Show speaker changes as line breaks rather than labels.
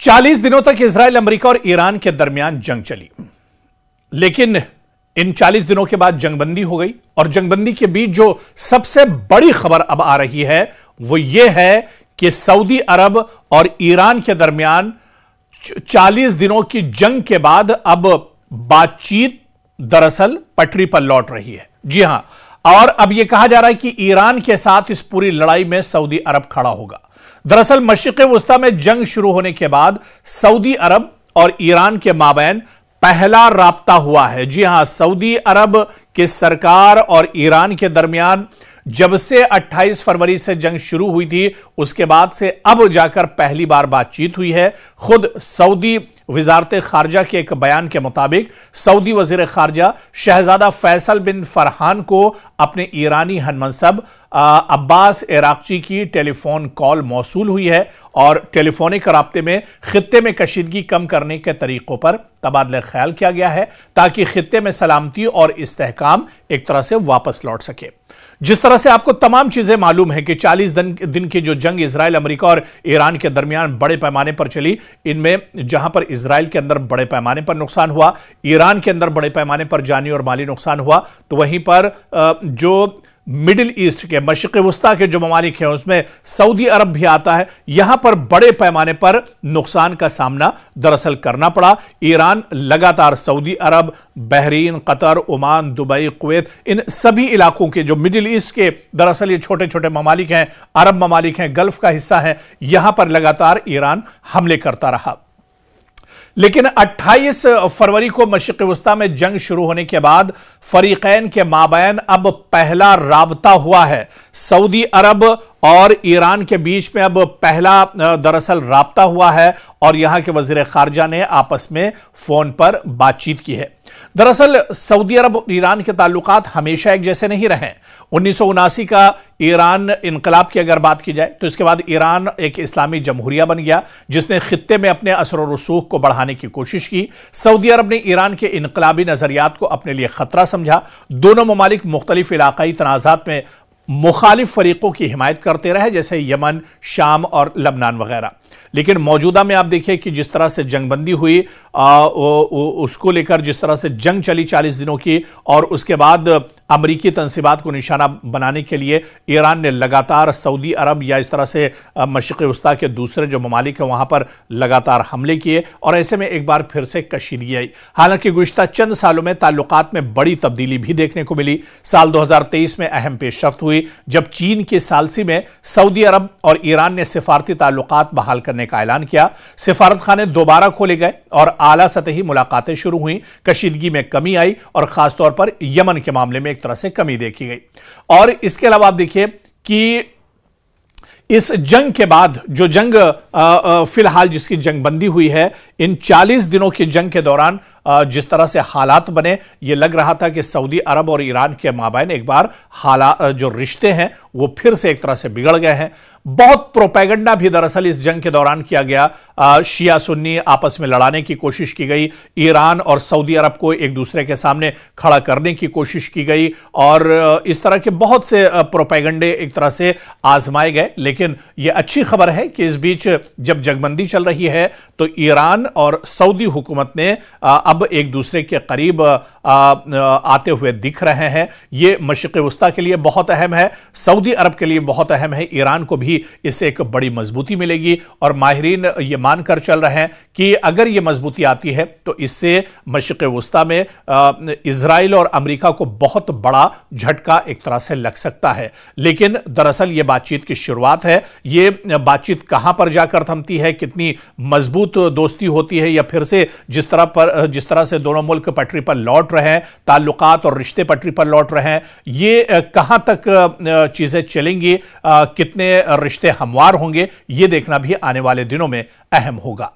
40 दिनों तक Israel, America और ईरान के दरमियान जंग चली, लेकिन इन 40 दिनों के बाद जंगबंदी हो गई। और जंगबंदी के बीच जो सबसे बड़ी खबर अब आ रही है वो ये है कि सऊदी अरब और ईरान के दरमियान 40 दिनों की जंग के बाद अब बातचीत दरअसल पटरी पर लौट रही है। जी हां, और अब यह कहा जा रहा है कि ईरान के साथ इस पूरी लड़ाई में सऊदी अरब खड़ा होगा। दरअसल मशरिक़ वस्ता में जंग शुरू होने के बाद सऊदी अरब और ईरान के माबैन पहला राब्ता हुआ है। जी हां, सऊदी अरब की सरकार और ईरान के दरमियान जब से 28 फरवरी से जंग शुरू हुई थी, उसके बाद से अब जाकर पहली बार बातचीत हुई है। खुद सऊदी वजारत खारजा के एक बयान के मुताबिक सऊदी वजीर खारजा शहजादा फैसल बिन फरहान को अपने ईरानी हममनसब अब्बास इराक्ची की टेलीफोन कॉल मौसूल हुई है और टेलीफोनिक राब्ते में खित्ते में कशीदगी कम करने के तरीकों पर तबादला ख्याल किया गया है ताकि खित्ते में सलामती और इस्तेहकाम एक तरह से वापस लौट सके। जिस तरह से आपको तमाम चीजें मालूम है कि 40 दिन की जो जंग इजराइल, अमेरिका और ईरान के दरमियान बड़े पैमाने पर चली, इनमें जहां पर इजराइल के अंदर बड़े पैमाने पर नुकसान हुआ, ईरान के अंदर बड़े पैमाने पर जानी और माली नुकसान हुआ, तो वहीं पर जो मिडिल ईस्ट के, मशरिक़ वस्ता के जो ममालिक हैं उसमें सऊदी अरब भी आता है। यहां पर बड़े पैमाने पर नुकसान का सामना दरअसल करना पड़ा। ईरान लगातार Saudi Arabia, Bahrain, Qatar, Oman, Dubai, Kuwait, इन सभी इलाकों के जो मिडिल ईस्ट के दरअसल ये छोटे छोटे ममालिक हैं, अरब ममालिक हैं, गल्फ का हिस्सा है, यहां पर लगातार ईरान हमले करता रहा। लेकिन 28 फरवरी को मशरिक़ वस्ता में जंग शुरू होने के बाद फरीकैन के माबैन अब पहला राबता हुआ है। सऊदी अरब और ईरान के बीच में अब पहला दरअसल राबता हुआ है और यहां के वजीर खारजा ने आपस में फोन पर बातचीत की है। दरअसल सऊदी अरब और ईरान के ताल्लुकात हमेशा एक जैसे नहीं रहे। 1979 का ईरान इनकलाब की अगर बात की जाए तो इसके बाद ईरान एक इस्लामी जमहूरिया बन गया जिसने खित्ते में अपने असर और रसूख को बढ़ाने की कोशिश की। सऊदी अरब ने ईरान के इनकलाबी नजरियात को अपने लिए खतरा समझा। दोनों ममालिक मुख्तलिफ इलाकाई तनाज़ात में मुखालिफ फरीकों की हिमायत करते रहे, जैसे यमन, शाम और लबनान वगैरह। लेकिन मौजूदा में आप देखिए कि जिस तरह से जंगबंदी हुई उसको लेकर जिस तरह से जंग चली 40 दिनों की, और उसके बाद अमरीकी तंसीबात को निशाना बनाने के लिए ईरान ने लगातार सऊदी अरब या इस तरह से मशरिक़ वस्ता के दूसरे जो ममालिक हैं वहां पर लगातार हमले किए और ऐसे में एक बार फिर से कशीदगी आई। हालांकि गुज़िश्ता चंद सालों में ताल्लुकात में बड़ी तब्दीली भी देखने को मिली। साल 2023 में अहम पेशरफ्त हुई जब चीन की सालसी में सऊदी अरब और ईरान ने सिफारती ताल्लुकात बहाल करने का ऐलान किया। सिफारत खाने दोबारा खोले गए और आला सतही मुलाकातें शुरू हुई। कशीदगी में कमी आई और खासतौर पर यमन के मामले में तरह से कमी देखी गई। और इसके अलावा आप देखिए कि इस जंग के बाद जो जंग फिलहाल जिसकी जंगबंदी हुई है, इन 40 दिनों की जंग के दौरान जिस तरह से हालात बने, ये लग रहा था कि सऊदी अरब और ईरान के माबैन एक बार हालात जो रिश्ते हैं वो फिर से एक तरह से बिगड़ गए हैं। बहुत प्रोपेगेंडा भी दरअसल इस जंग के दौरान किया गया। शिया सुन्नी आपस में लड़ाने की कोशिश की गई, ईरान और सऊदी अरब को एक दूसरे के सामने खड़ा करने की कोशिश की गई और इस तरह के बहुत से प्रोपेगेंडे एक तरह से आजमाए गए। लेकिन यह अच्छी खबर है कि इस बीच जब जंगबंदी चल रही है तो ईरान और सऊदी हुकूमत ने अब एक दूसरे के करीब आते हुए दिख रहे हैं। यह मशरिक़ वस्ता के लिए बहुत अहम है, सऊदी अरब के लिए बहुत अहम है, ईरान को भी इससे एक बड़ी मजबूती मिलेगी। और माहिरीन यह मानकर चल रहे हैं कि अगर यह मजबूती आती है तो इससे मशरिक़ वस्ता में इजराइल और अमेरिका को बहुत बड़ा झटका एक तरह से लग सकता है। लेकिन दरअसल यह बातचीत की शुरुआत है। यह बातचीत कहां पर जाकर थमती है, कितनी मजबूत दोस्ती होती है, या फिर से जिस तरह से दोनों मुल्क पटरी पर लौट रहे हैं, ताल्लुकात और रिश्ते पटरी पर लौट रहे हैं, ये कहां तक चीजें चलेंगी, कितने रिश्ते हमवार होंगे, ये देखना भी आने वाले दिनों में अहम होगा।